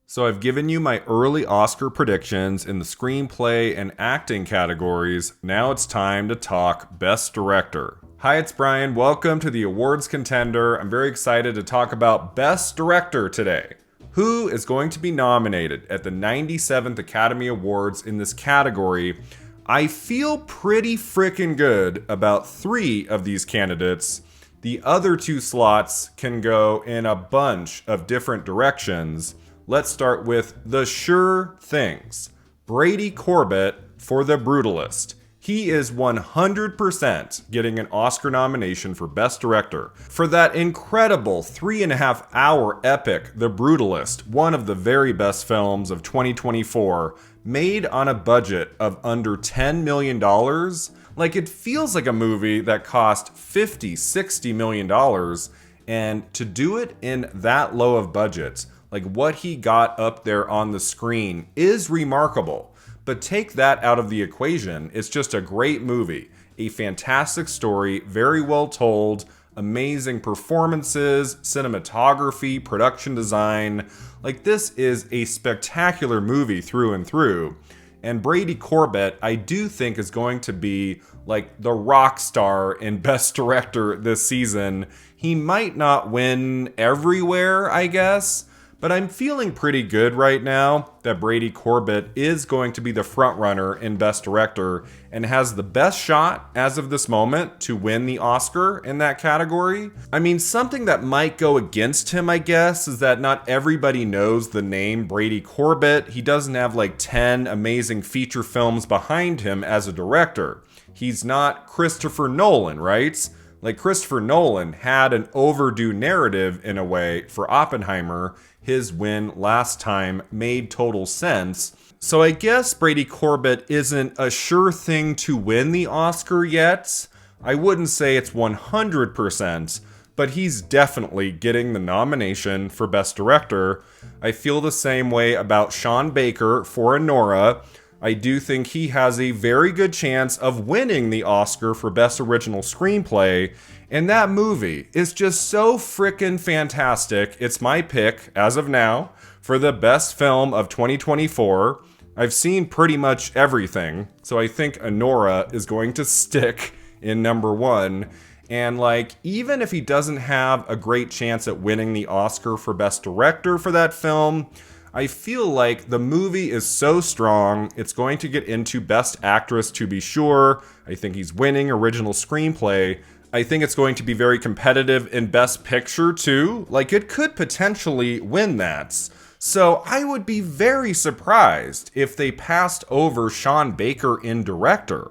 So I've given you my early Oscar predictions in the screenplay and acting categories. Now it's time to talk Best Director. Hi, it's Brian. Welcome to the Awards Contender. I'm very excited to talk about Best Director today. Who is going to be nominated at the 97th Academy Awards in this category? I feel pretty freaking good about 3 of these candidates. The other 2 slots can go in a bunch of different directions. Let's start with the sure things. Brady Corbet for The Brutalist. He is 100% getting an Oscar nomination for Best Director for that incredible 3.5-hour epic, The Brutalist, one of the very best films of 2024, made on a budget of under $10 million. Like, it feels like a movie that cost $50-60 million, and to do it in that low of budget, like what he got up there on the screen is remarkable. But take that out of the equation, it's just a great movie. A fantastic story, very well told, amazing performances, cinematography, production design. Like, this is a spectacular movie through and through. And Brady Corbet, I do think, is going to be like the rock star in Best Director this season. He might not win everywhere, I guess, but I'm feeling pretty good right now that Brady Corbet is going to be the frontrunner in Best Director and has the best shot as of this moment to win the Oscar in that category. I mean, something that might go against him, I guess, is that not everybody knows the name Brady Corbet. He doesn't have like 10 amazing feature films behind him as a director. He's not Christopher Nolan, right? Like, Christopher Nolan had an overdue narrative in a way for Oppenheimer. His win last time made total sense. So I guess Brady Corbet isn't a sure thing to win the Oscar yet. I wouldn't say it's 100%, but he's definitely getting the nomination for Best Director. I feel the same way about Sean Baker for Anora. I do think he has a very good chance of winning the Oscar for Best Original Screenplay. And that movie is just so frickin' fantastic. It's my pick, as of now, for the best film of 2024. I've seen pretty much everything, so I think Anora is going to stick in number 1. And like, even if he doesn't have a great chance at winning the Oscar for Best Director for that film, I feel like the movie is so strong, it's going to get into Best Actress to be sure. I think he's winning Original Screenplay. I think it's going to be very competitive in Best Picture too. Like, it could potentially win that. So I would be very surprised if they passed over Sean Baker in Director.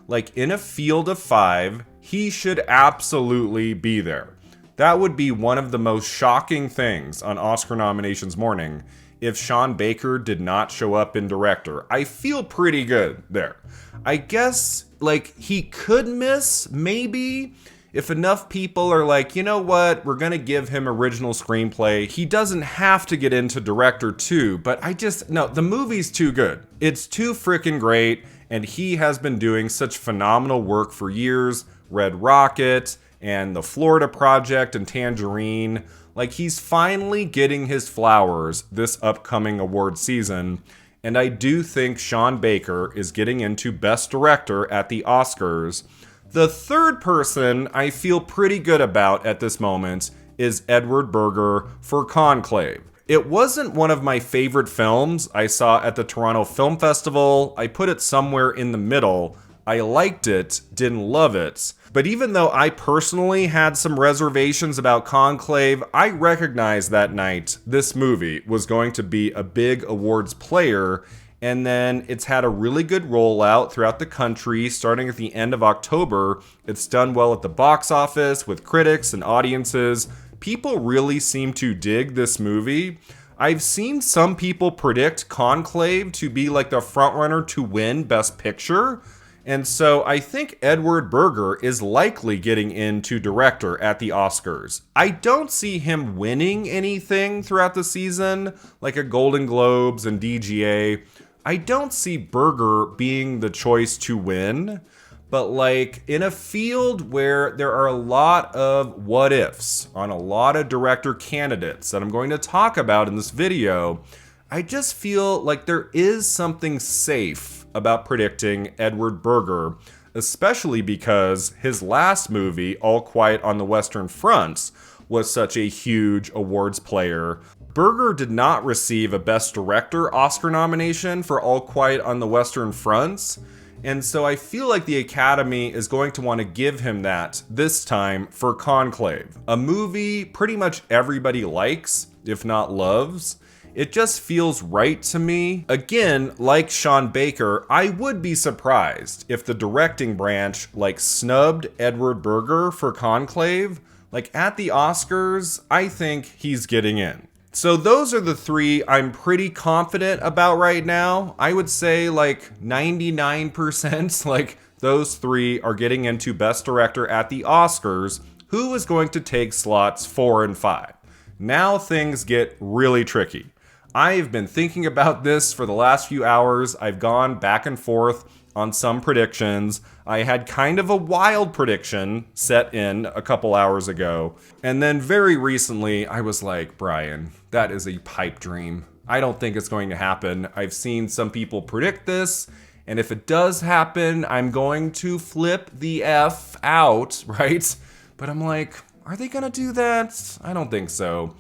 Like, in a field of 5, he should absolutely be there. That would be one of the most shocking things on Oscar nominations morning if Sean Baker did not show up in Director. I feel pretty good there. I guess, like, he could miss, maybe, if enough people are like, you know what, we're gonna give him Original Screenplay. He doesn't have to get into Director too, but no, the movie's too good. It's too freaking great, and he has been doing such phenomenal work for years. Red Rocket, and the Florida Project, and Tangerine. Like, he's finally getting his flowers this upcoming award season, and I do think Sean Baker is getting into Best Director at the Oscars. The third person I feel pretty good about at this moment is Edward Berger for Conclave. It wasn't one of my favorite films I saw at the Toronto Film Festival. I put it somewhere in the middle. I liked it, didn't love it. But even though I personally had some reservations about Conclave, I recognized that night this movie was going to be a big awards player. And then it's had a really good rollout throughout the country, starting at the end of October. It's done well at the box office with critics and audiences. People really seem to dig this movie. I've seen some people predict Conclave to be like the frontrunner to win Best Picture. And so I think Edward Berger is likely getting into Director at the Oscars. I don't see him winning anything throughout the season, like a Golden Globes and DGA. I don't see Berger being the choice to win, but like in a field where there are a lot of what ifs on a lot of director candidates that I'm going to talk about in this video, I just feel like there is something safe about predicting Edward Berger, especially because his last movie, All Quiet on the Western Front, was such a huge awards player. Berger did not receive a Best Director Oscar nomination for All Quiet on the Western Front, and so I feel like the Academy is going to want to give him that this time for Conclave, a movie pretty much everybody likes, if not loves. It just feels right to me. Again, like Sean Baker, I would be surprised if the directing branch snubbed Edward Berger for Conclave. At the Oscars, I think he's getting in. So those are the three I'm pretty confident about right now. I would say 99%, those three are getting into Best Director at the Oscars. Who is going to take slots 4 and 5? Now things get really tricky. I've been thinking about this for the last few hours. I've gone back and forth on some predictions. I had kind of a wild prediction set in a couple hours ago. And then very recently, I was like, Brian, that is a pipe dream. I don't think it's going to happen. I've seen some people predict this. And if it does happen, I'm going to flip the F out, right? But I'm like, are they going to do that? I don't think so.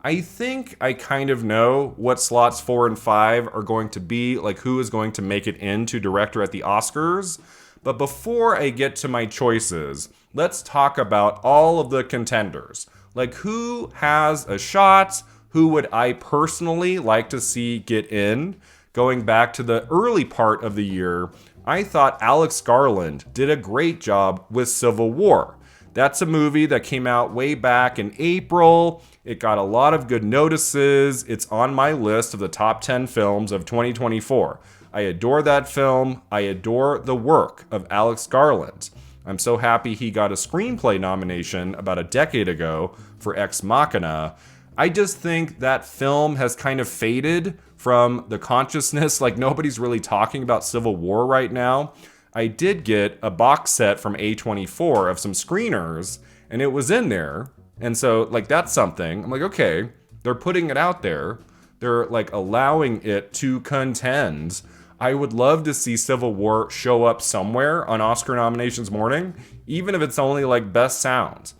I think I kind of know what slots 4 and 5 are going to be, who is going to make it into director at the Oscars. But before I get to my choices, let's talk about all of the contenders. Who has a shot? Who would I personally like to see get in? Going back to the early part of the year, I thought Alex Garland did a great job with Civil War. That's a movie that came out way back in April. It got a lot of good notices. It's on my list of the top 10 films of 2024. I adore that film. I adore the work of Alex Garland. I'm so happy he got a screenplay nomination about a decade ago for Ex Machina. I just think that film has kind of faded from the consciousness. Nobody's really talking about Civil War right now. I did get a box set from A24 of some screeners, and it was in there. And so, that's something. I'm like, okay, they're putting it out there. They're, allowing it to contend. I would love to see Civil War show up somewhere on Oscar nominations morning, even if it's only, Best Sound.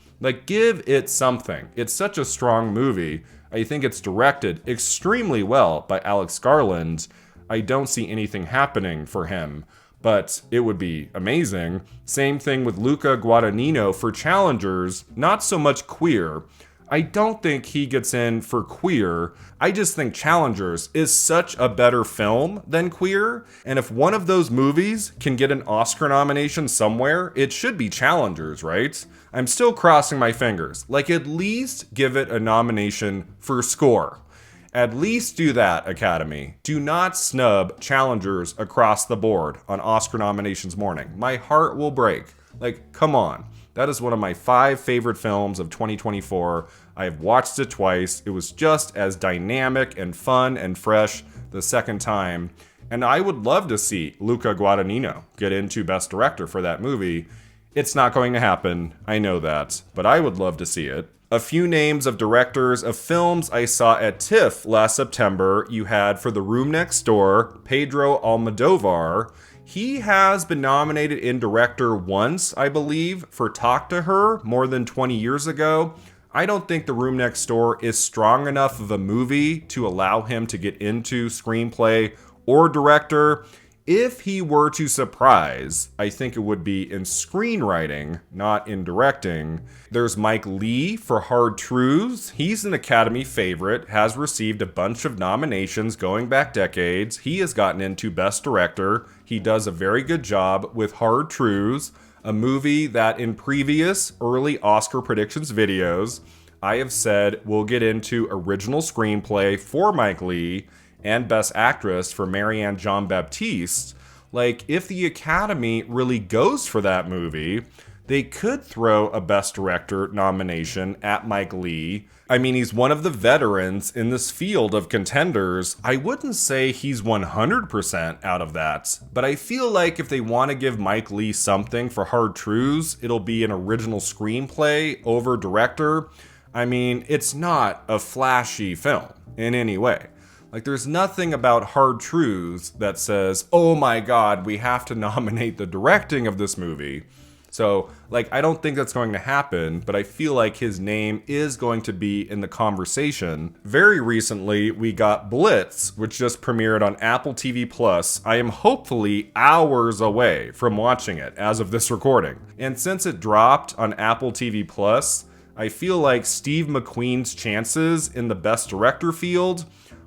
Give it something. It's such a strong movie. I think it's directed extremely well by Alex Garland. I don't see anything happening for him, but it would be amazing. Same thing with Luca Guadagnino for Challengers, not so much queer. I don't think he gets in for queer. I just think Challengers is such a better film than Queer, and if one of those movies can get an Oscar nomination somewhere, it should be Challengers, right? I'm still crossing my fingers. At least give it a nomination for score. At least do that, Academy. Do not snub Challengers across the board on Oscar nominations morning. My heart will break. Come on. That is one of my 5 favorite films of 2024. I have watched it twice. It was just as dynamic and fun and fresh the second time. And I would love to see Luca Guadagnino get into Best Director for that movie. It's not going to happen. I know that. But I would love to see it. A few names of directors of films I saw at TIFF last September. You had for The Room Next Door, Pedro Almodovar. He has been nominated in director once, I believe, for Talk to Her more than 20 years ago. I don't think The Room Next Door is strong enough of a movie to allow him to get into screenplay or director. If he were to surprise, I think it would be in screenwriting, not in directing. There's Mike Leigh for Hard Truths. He's an Academy favorite, has received a bunch of nominations going back decades. He has gotten into Best Director. He does a very good job with Hard Truths, a movie that in previous early Oscar predictions videos, I have said we'll get into original screenplay for Mike Leigh and Best Actress for Marianne Jean-Baptiste. If the Academy really goes for that movie, they could throw a Best Director nomination at Mike Leigh. I mean, he's one of the veterans in this field of contenders. I wouldn't say he's 100% out of that, but I feel like if they want to give Mike Leigh something for Hard Truths, it'll be an original screenplay over director. I mean, it's not a flashy film in any way. Like, there's nothing about Hard Truths that says, oh my god, we have to nominate the directing of this movie. So, like, I don't think that's going to happen, but I feel like his name is going to be in the conversation. Very recently, we got Blitz, which just premiered on Apple TV Plus. I am hopefully hours away from watching it as of this recording. And since it dropped on Apple TV Plus, I feel like Steve McQueen's chances in the Best Director field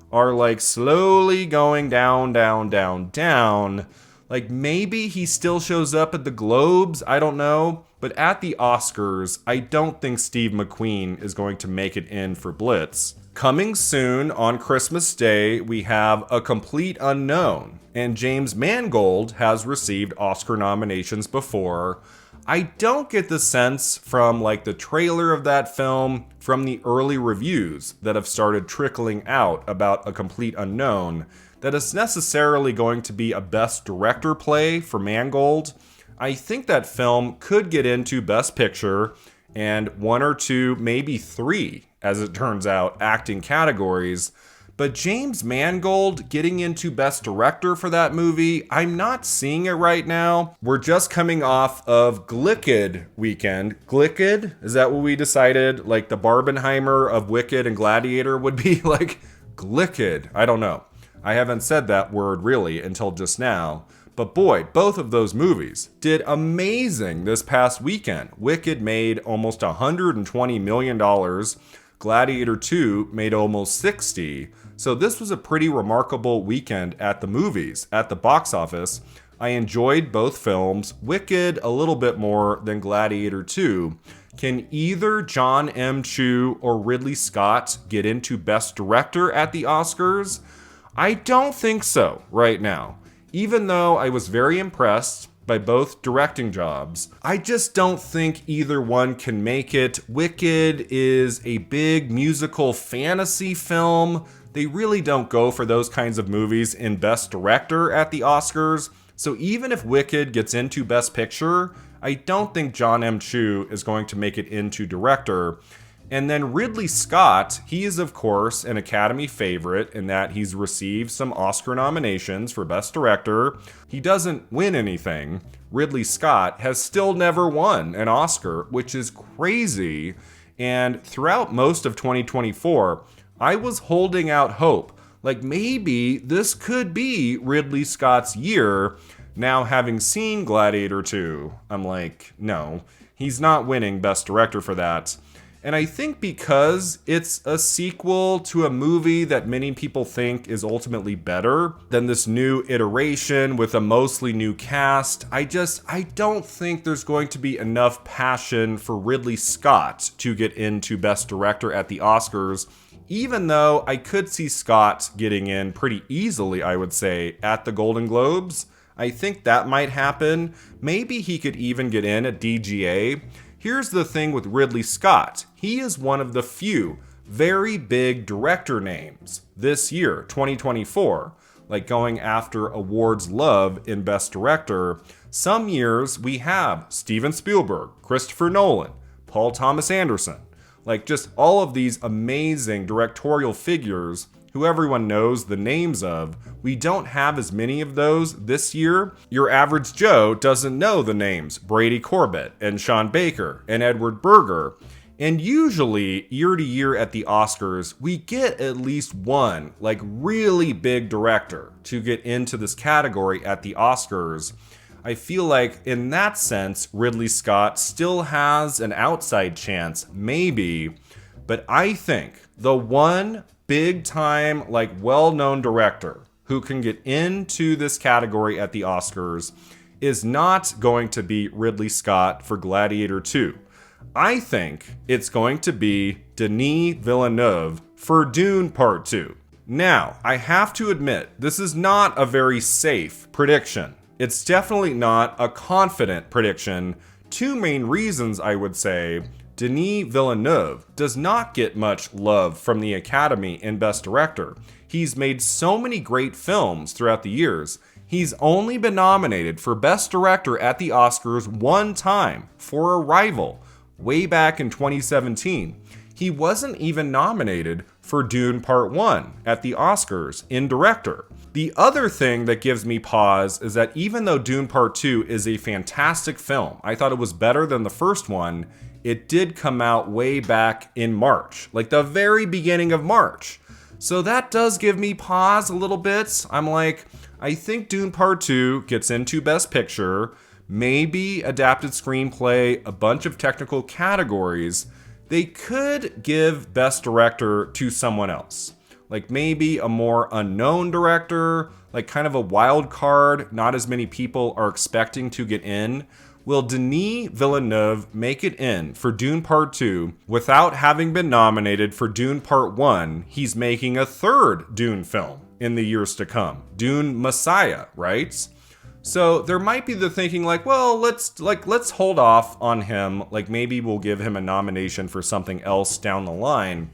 are like slowly going down, down, down, down. Like, maybe he still shows up at the Globes, I don't know. But at the Oscars, I don't think Steve McQueen is going to make it in for Blitz. Coming soon on Christmas Day, we have A Complete Unknown. And James Mangold has received Oscar nominations before. I don't get the sense from like the trailer of that film, from the early reviews that have started trickling out about A Complete Unknown, that it's necessarily going to be a Best Director play for Mangold. I think that film could get into Best Picture and 1 or 2, maybe 3, as it turns out, acting categories. But James Mangold getting into Best Director for that movie, I'm not seeing it right now. We're just coming off of Glicked weekend. Glicked? Is that what we decided? Like the Barbenheimer of Wicked and Gladiator would be like Glicked. I don't know. I haven't said that word really until just now. But boy, both of those movies did amazing this past weekend. Wicked made almost $120 million. Gladiator 2 made almost 60. So this was a pretty remarkable weekend at the movies, at the box office. I enjoyed both films. Wicked a little bit more than Gladiator 2. Can either John M. Chu or Ridley Scott get into Best Director at the Oscars? I don't think so right now. Even though I was very impressed by both directing jobs, I just don't think either one can make it. Wicked is a big musical fantasy film. They really don't go for those kinds of movies in Best Director at the Oscars. So even if Wicked gets into Best Picture, I don't think John M. Chu is going to make it into Director. And then Ridley Scott, he is of course an Academy favorite in that he's received some Oscar nominations for Best Director. He doesn't win anything. Ridley Scott has still never won an Oscar, which is crazy. And throughout most of 2024, I was holding out hope. Like maybe this could be Ridley Scott's year. Now having seen Gladiator 2, I'm like, no, he's not winning Best Director for that. And I think because it's a sequel to a movie that many people think is ultimately better than this new iteration with a mostly new cast, I don't think there's going to be enough passion for Ridley Scott to get into Best Director at the Oscars, even though I could see Scott getting in pretty easily, I would say, at the Golden Globes. I think that might happen. Maybe he could even get in at DGA. Here's the thing with Ridley Scott. He is one of the few very big director names this year, 2024, like going after awards love in Best Director. Some years we have Steven Spielberg, Christopher Nolan, Paul Thomas Anderson, like just all of these amazing directorial figures who everyone knows the names of. We don't have as many of those this year. Your average Joe doesn't know the names Brady Corbett and Sean Baker and Edward Berger. And usually, year to year at the Oscars, we get at least one, like, really big director to get into this category at the Oscars. I feel like, in that sense, Ridley Scott still has an outside chance, maybe. But I think the one big-time, like, well-known director who can get into this category at the Oscars is not going to be Ridley Scott for Gladiator 2. I think it's going to be Denis Villeneuve for Dune Part 2. Now, I have to admit, this is not a very safe prediction. It's definitely not a confident prediction. Two main reasons, I would say. Denis Villeneuve does not get much love from the Academy in Best Director. He's made so many great films throughout the years. He's only been nominated for Best Director at the Oscars one time for Arrival, way back in 2017. He wasn't even nominated for Dune Part 1 at the Oscars in director. The other thing that gives me pause is that even though Dune Part 2 is a fantastic film, I thought it was better than the first one, it did come out way back in March, like the very beginning of March. So that does give me pause a little bit. I'm like, I think Dune Part 2 gets into Best Picture, maybe adapted screenplay, a bunch of technical categories. They could give Best Director to someone else. Like maybe a more unknown director, like kind of a wild card, not as many people are expecting to get in. Will Denis Villeneuve make it in for Dune Part 2 without having been nominated for Dune Part 1? He's making a third Dune film in the years to come. Dune Messiah, right? So there might be the thinking like, well, let's hold off on him. Like maybe we'll give him a nomination for something else down the line.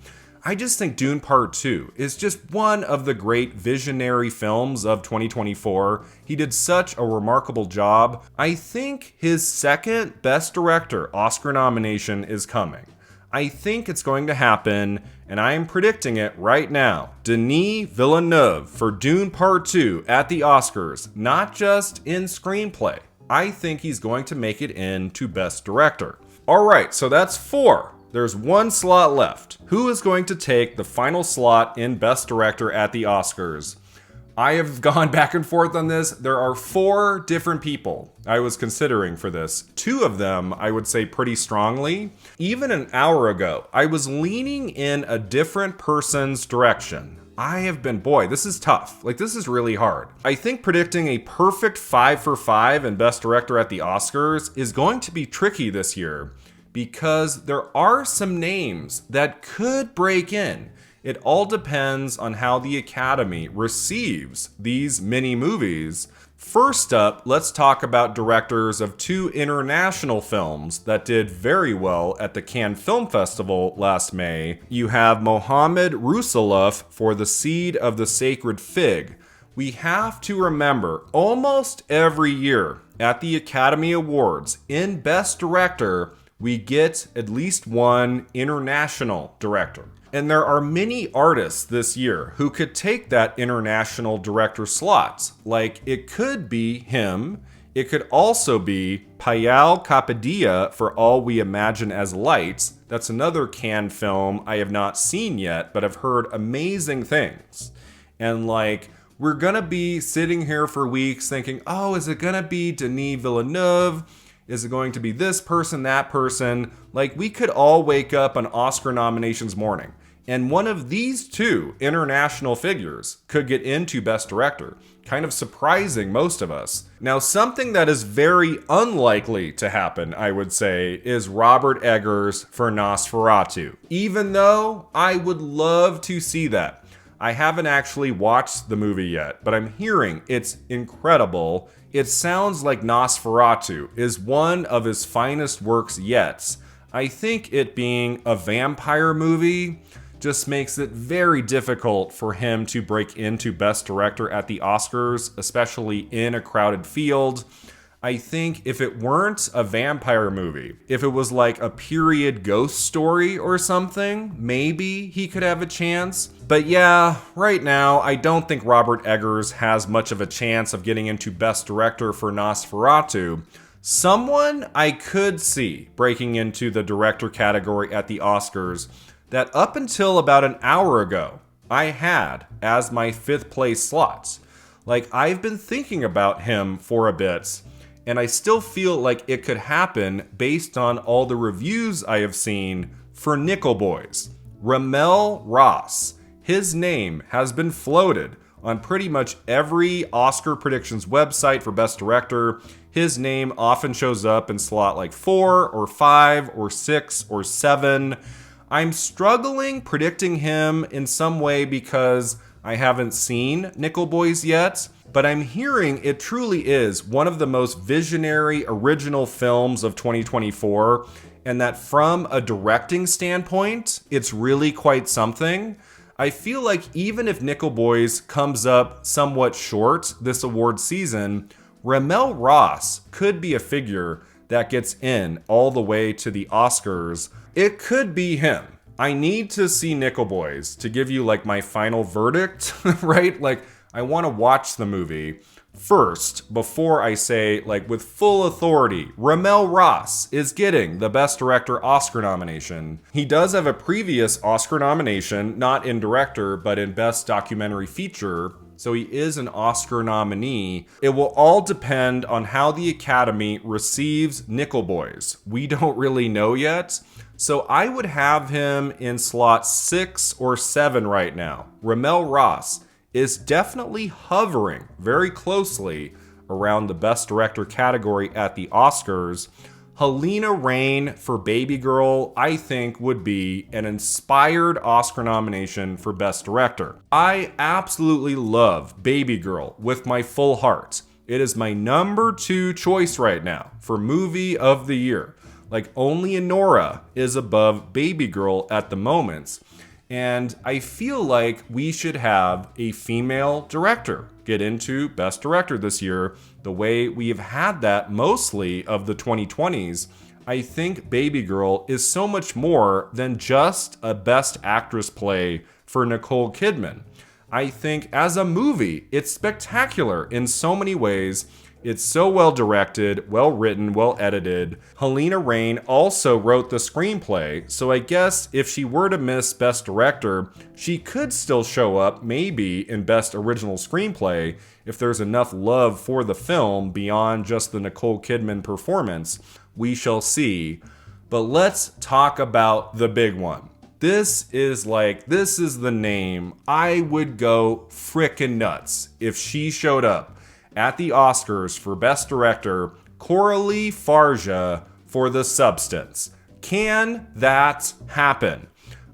I just think Dune Part 2 is just one of the great visionary films of 2024. He did such a remarkable job. I think his second Best Director Oscar nomination is coming. I think it's going to happen, and I am predicting it right now. Denis Villeneuve for Dune Part 2 at the Oscars, not just in screenplay. I think he's going to make it into Best Director. All right, so that's 4. There's 1 slot left. Who is going to take the final slot in Best Director at the Oscars? I have gone back and forth on this. There are 4 different people I was considering for this. 2 of them I would say pretty strongly. Even an hour ago, I was leaning in a different person's direction. This is tough. Like, this is really hard. I think predicting a perfect 5 for 5 in Best Director at the Oscars is going to be tricky this year, because there are some names that could break in. It all depends on how the Academy receives these mini movies. First up, let's talk about directors of 2 international films that did very well at the Cannes Film Festival last May. You have Mohamed Rousseloff for The Seed of the Sacred Fig. We have to remember, almost every year at the Academy Awards, in Best Director, we get at least one international director. And there are many artists this year who could take that international director slot. Like, it could be him. It could also be Payal Kapadia for All We Imagine as Lights. That's another Cannes film I have not seen yet, but I've heard amazing things. And like, we're gonna be sitting here for weeks thinking, oh, is it gonna be Denis Villeneuve? Is it going to be this person, that person? Like, we could all wake up on Oscar nominations morning, and one of these 2 international figures could get into Best Director, kind of surprising most of us. Now, something that is very unlikely to happen, I would say, is Robert Eggers for Nosferatu. Even though I would love to see that. I haven't actually watched the movie yet, but I'm hearing it's incredible. It sounds like Nosferatu is one of his finest works yet. I think it being a vampire movie just makes it very difficult for him to break into Best Director at the Oscars, especially in a crowded field. I think if it weren't a vampire movie, if it was like a period ghost story or something, maybe he could have a chance. But yeah, right now, I don't think Robert Eggers has much of a chance of getting into Best Director for Nosferatu. Someone I could see breaking into the director category at the Oscars that up until about an hour ago, I had as my 5th place slot. Like, I've been thinking about him for a bit, and I still feel like it could happen based on all the reviews I have seen for Nickel Boys. Ramel Ross. His name has been floated on pretty much every Oscar predictions website for Best Director. His name often shows up in slot like 4 or 5 or 6 or 7. I'm struggling predicting him in some way because I haven't seen Nickel Boys yet, but I'm hearing it truly is one of the most visionary original films of 2024, and that from a directing standpoint, it's really quite something. I feel like even if Nickel Boys comes up somewhat short this award season, Ramel Ross could be a figure that gets in all the way to the Oscars. It could be him. I need to see Nickel Boys to give you like my final verdict, right? Like, I want to watch the movie first before I say, like, with full authority, Ramel Ross is getting the Best Director Oscar nomination. He does have a previous Oscar nomination, not in director, but in Best Documentary Feature. So he is an Oscar nominee. It will all depend on how the Academy receives Nickel Boys. We don't really know yet. So I would have him in slot 6 or 7 right now. Ramel Ross is definitely hovering very closely around the Best Director category at the Oscars. Helena Rain for Baby Girl, I think, would be an inspired Oscar nomination for Best Director. I absolutely love Baby Girl with my full heart. It is my number 2 choice right now for Movie of the Year. Like, only Anora is above Baby Girl at the moment. And I feel like we should have a female director get into Best Director this year, the way we have had that mostly of the 2020s. I think Baby Girl is so much more than just a Best Actress play for Nicole Kidman. I think as a movie, it's spectacular in so many ways. It's so well directed, well written, well edited. Helena Rain also wrote the screenplay, so I guess if she were to miss Best Director, she could still show up maybe in Best Original Screenplay if there's enough love for the film beyond just the Nicole Kidman performance. We shall see. But let's talk about the big one. This is the name. I would go frickin' nuts if she showed up at the Oscars for Best Director, Coralie Farja for The Substance. Can that happen?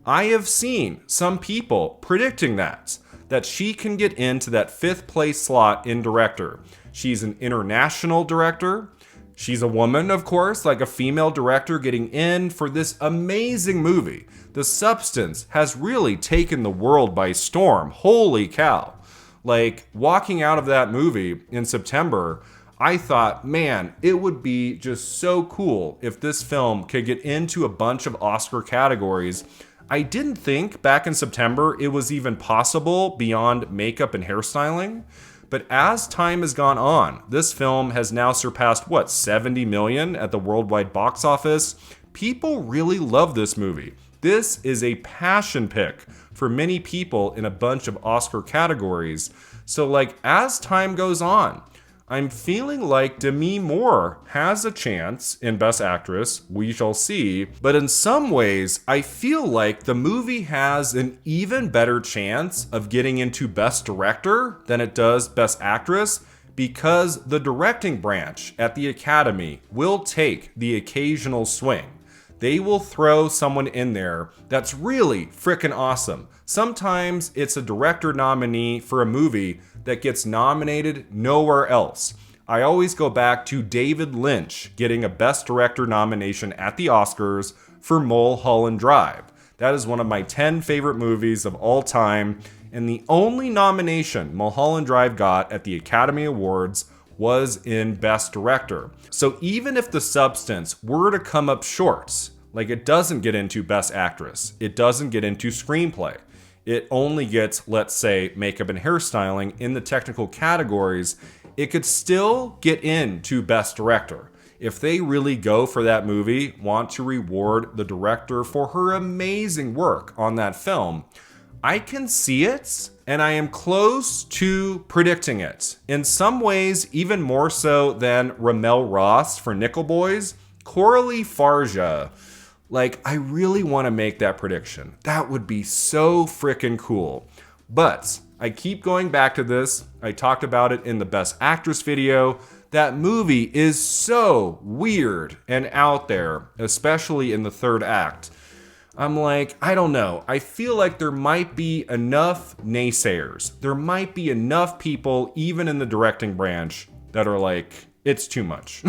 I have seen some people predicting that she can get into that 5th place slot in director. She's an international director. She's a woman, of course, like a female director getting in for this amazing movie. The Substance has really taken the world by storm. Holy cow. Like, walking out of that movie in September, I thought, man, it would be just so cool if this film could get into a bunch of Oscar categories. I didn't think back in September it was even possible beyond makeup and hairstyling. But as time has gone on, this film has now surpassed, 70 million at the worldwide box office? People really love this movie. This is a passion pick for many people in a bunch of Oscar categories. So, like, as time goes on, I'm feeling like Demi Moore has a chance in Best Actress. We shall see. But in some ways, I feel like the movie has an even better chance of getting into Best Director than it does Best Actress, because the directing branch at the Academy will take the occasional swing. They will throw someone in there that's really frickin' awesome. Sometimes it's a director nominee for a movie that gets nominated nowhere else. I always go back to David Lynch getting a Best Director nomination at the Oscars for Mulholland Drive. That is one of my 10 favorite movies of all time, and the only nomination Mulholland Drive got at the Academy Awards was in Best Director. So even if The Substance were to come up short, like it doesn't get into Best Actress, it doesn't get into Screenplay, it only gets, let's say, makeup and hairstyling in the technical categories, it could still get into Best Director. If they really go for that movie, want to reward the director for her amazing work on that film, I can see it, and I am close to predicting it. In some ways, even more so than Ramel Ross for Nickel Boys, Coralie Farja. Like, I really want to make that prediction. That would be so freaking cool. But I keep going back to this. I talked about it in the Best Actress video. That movie is so weird and out there, especially in the third act. I'm like, I don't know. I feel like there might be enough naysayers. There might be enough people, even in the directing branch, that are like, it's too much.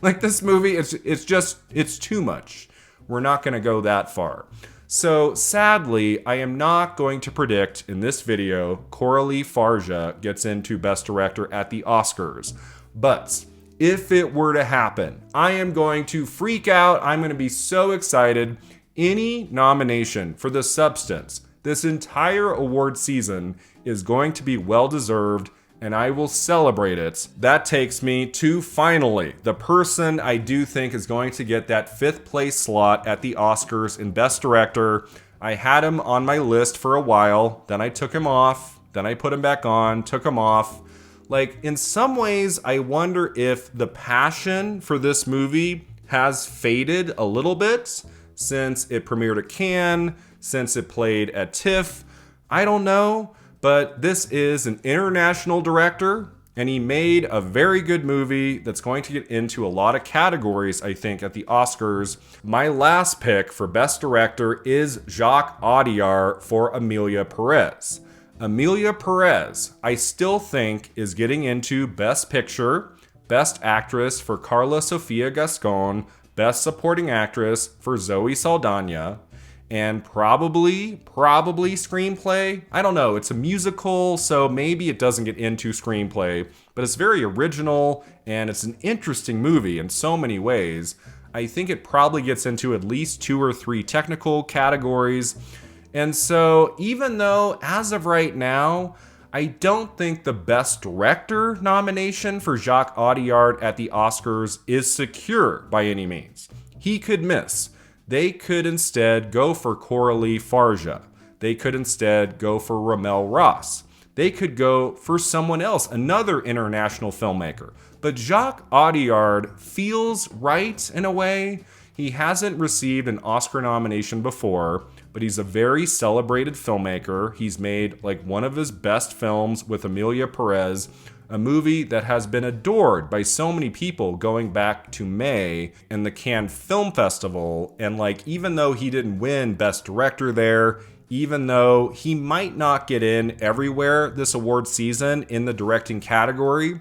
Like this movie, it's too much. We're not going to go that far. So sadly, I am not going to predict in this video Coralie Farja gets into Best Director at the Oscars. But if it were to happen, I am going to freak out. I'm going to be so excited. any nomination for the substance, this entire award season is going to be well-deserved, and I will celebrate it. That takes me to, finally, the person I do think is going to get that 5th place slot at the Oscars in Best Director. I had him on my list for a while, then I took him off, then I put him back on, took him off. Like, in some ways, I wonder if the passion for this movie has faded a little bit since it premiered at Cannes, since it played at TIFF. I don't know. But this is an international director, and he made a very good movie that's going to get into a lot of categories, I think, at the Oscars. My last pick for Best Director is Jacques Audiard for Emilia Perez. Emilia Perez, I still think, is getting into Best Picture, Best Actress for Carla Sofia Gascon, Best Supporting Actress for Zoe Saldana, and probably screenplay. I don't know, it's a musical, so maybe it doesn't get into screenplay, but it's very original, and it's an interesting movie in so many ways. I think it probably gets into at least 2 or 3 technical categories. And so, even though, as of right now, I don't think the Best Director nomination for Jacques Audiard at the Oscars is secure by any means. He could miss. They could instead go for Coralie Farja. They could instead go for Ramel Ross. They could go for someone else, another international filmmaker. But Jacques Audiard feels right in a way. He hasn't received an Oscar nomination before, but he's a very celebrated filmmaker. He's made like one of his best films with Emilia Perez, a movie that has been adored by so many people going back to May in the Cannes Film Festival. And like, even though he didn't win Best Director there, even though he might not get in everywhere this award season in the directing category,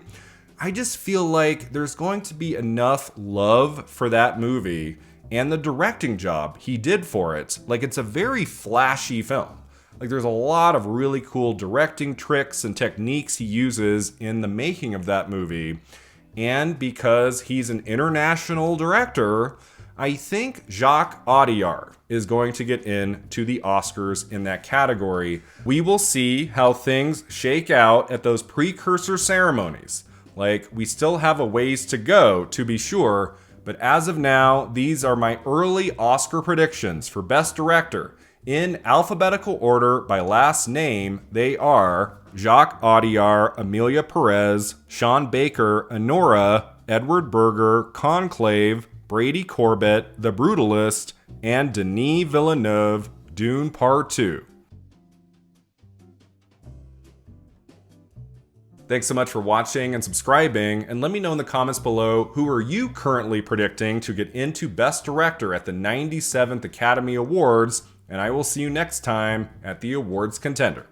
I just feel like there's going to be enough love for that movie and the directing job he did for it. Like, it's a very flashy film. Like, there's a lot of really cool directing tricks and techniques he uses in the making of that movie. And because he's an international director, I think Jacques Audiard is going to get into the Oscars in that category. We will see how things shake out at those precursor ceremonies. Like, we still have a ways to go, to be sure, but as of now, these are my early Oscar predictions for Best Director. In alphabetical order by last name, they are Jacques Audiard, Emilia Perez, Sean Baker, Honora, Edward Berger, Conclave, Brady Corbett, The Brutalist, and Denis Villeneuve, Dune Part 2. Thanks so much for watching and subscribing, and let me know in the comments below, who are you currently predicting to get into Best Director at the 97th Academy Awards, and I will see you next time at the Awards Contender.